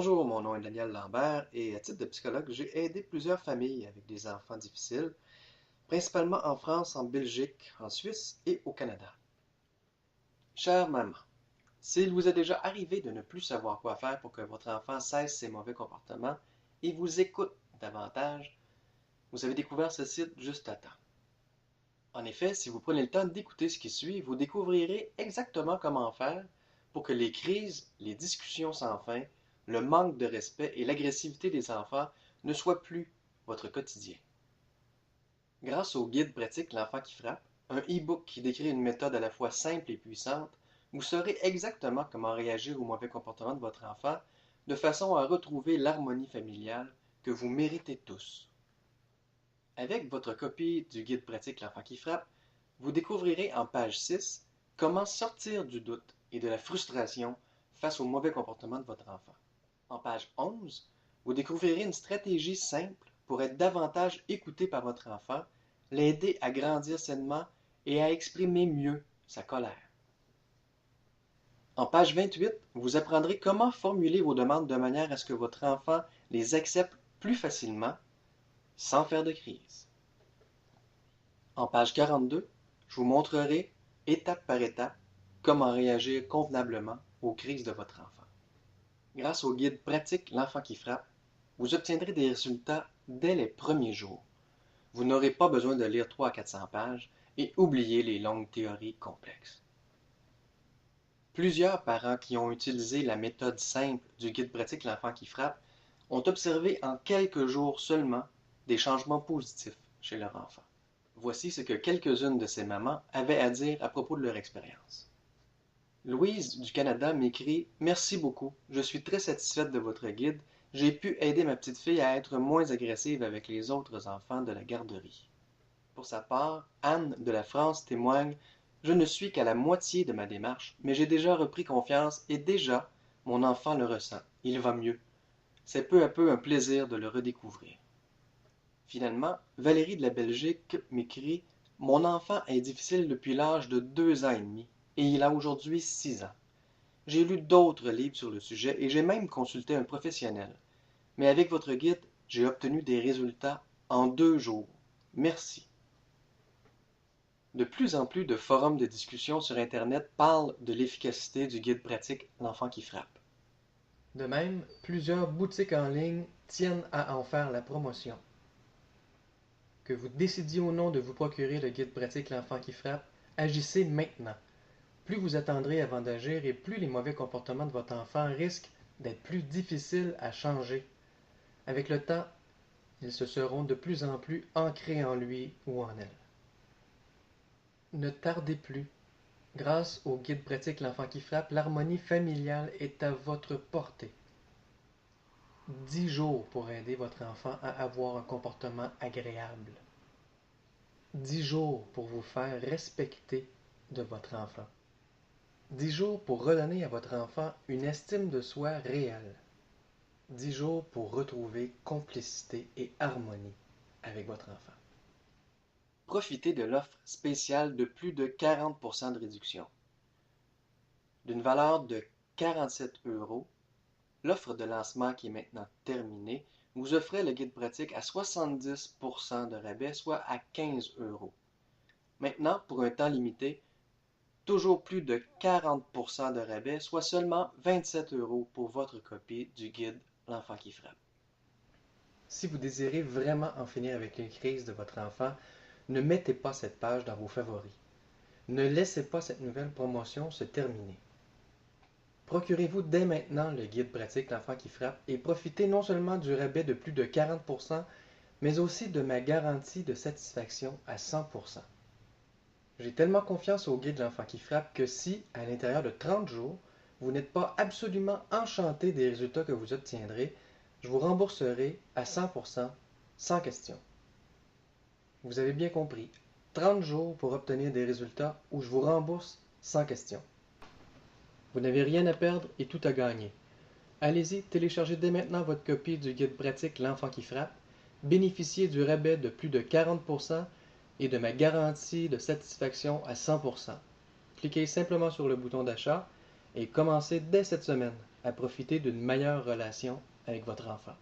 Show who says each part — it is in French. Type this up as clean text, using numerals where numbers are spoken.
Speaker 1: Bonjour, mon nom est Daniel Lambert et à titre de psychologue, j'ai aidé plusieurs familles avec des enfants difficiles, principalement en France, en Belgique, en Suisse et au Canada. Chère maman, s'il vous est déjà arrivé de ne plus savoir quoi faire pour que votre enfant cesse ses mauvais comportements et vous écoute davantage, vous avez découvert ce site juste à temps. En effet, si vous prenez le temps d'écouter ce qui suit, vous découvrirez exactement comment faire pour que les crises, les discussions sans fin, le manque de respect et l'agressivité des enfants ne soient plus votre quotidien. Grâce au guide pratique L'enfant qui frappe, un e-book qui décrit une méthode à la fois simple et puissante, vous saurez exactement comment réagir au mauvais comportement de votre enfant de façon à retrouver l'harmonie familiale que vous méritez tous. Avec votre copie du guide pratique L'enfant qui frappe, vous découvrirez en page 6 comment sortir du doute et de la frustration face au mauvais comportement de votre enfant. En page 11, vous découvrirez une stratégie simple pour être davantage écouté par votre enfant, l'aider à grandir sainement et à exprimer mieux sa colère. En page 28, vous apprendrez comment formuler vos demandes de manière à ce que votre enfant les accepte plus facilement, sans faire de crise. En page 42, je vous montrerai, étape par étape, comment réagir convenablement aux crises de votre enfant. Grâce au guide pratique L'enfant qui frappe, vous obtiendrez des résultats dès les premiers jours. Vous n'aurez pas besoin de lire 300 à 400 pages et oublier les longues théories complexes. Plusieurs parents qui ont utilisé la méthode simple du guide pratique L'enfant qui frappe ont observé en quelques jours seulement des changements positifs chez leur enfant. Voici ce que quelques-unes de ces mamans avaient à dire à propos de leur expérience. Louise du Canada m'écrit « Merci beaucoup, je suis très satisfaite de votre guide. J'ai pu aider ma petite fille à être moins agressive avec les autres enfants de la garderie. » Pour sa part, Anne de la France témoigne « Je ne suis qu'à la moitié de ma démarche, mais j'ai déjà repris confiance et déjà, mon enfant le ressent. Il va mieux. C'est peu à peu un plaisir de le redécouvrir. » Finalement, Valérie de la Belgique m'écrit « Mon enfant est difficile depuis l'âge de 2 ans et demi et il a aujourd'hui 6 ans. J'ai lu d'autres livres sur le sujet et j'ai même consulté un professionnel. Mais avec votre guide, j'ai obtenu des résultats en 2 jours. Merci. » De plus en plus de forums de discussion sur Internet parlent de l'efficacité du guide pratique L'enfant qui frappe. De même, plusieurs boutiques en ligne tiennent à en faire la promotion. Que vous décidiez ou non de vous procurer le guide pratique L'enfant qui frappe, agissez maintenant. Plus vous attendrez avant d'agir et plus les mauvais comportements de votre enfant risquent d'être plus difficiles à changer. Avec le temps, ils se seront de plus en plus ancrés en lui ou en elle. Ne tardez plus. Grâce au guide pratique L'enfant qui frappe, l'harmonie familiale est à votre portée. 10 jours pour aider votre enfant à avoir un comportement agréable. 10 jours pour vous faire respecter de votre enfant. 10 jours pour redonner à votre enfant une estime de soi réelle. 10 jours pour retrouver complicité et harmonie avec votre enfant. Profitez de l'offre spéciale de plus de 40% de réduction. D'une valeur de 47 €, l'offre de lancement qui est maintenant terminée vous offrait le guide pratique à 70% de rabais, soit à 15 €. Maintenant, pour un temps limité, toujours plus de 40% de rabais, soit seulement 27 € pour votre copie du guide L'enfant qui frappe. Si vous désirez vraiment en finir avec les crises de votre enfant, ne mettez pas cette page dans vos favoris. Ne laissez pas cette nouvelle promotion se terminer. Procurez-vous dès maintenant le guide pratique L'enfant qui frappe et profitez non seulement du rabais de plus de 40%, mais aussi de ma garantie de satisfaction à 100%. J'ai tellement confiance au guide L'enfant qui frappe que si, à l'intérieur de 30 jours, vous n'êtes pas absolument enchanté des résultats que vous obtiendrez, je vous rembourserai à 100%, sans question. Vous avez bien compris, 30 jours pour obtenir des résultats où je vous rembourse sans question. Vous n'avez rien à perdre et tout à gagner. Allez-y, téléchargez dès maintenant votre copie du guide pratique L'enfant qui frappe, bénéficiez du rabais de plus de 40% et de ma garantie de satisfaction à 100%. Cliquez simplement sur le bouton d'achat et commencez dès cette semaine. à profiter d'une meilleure relation avec votre enfant.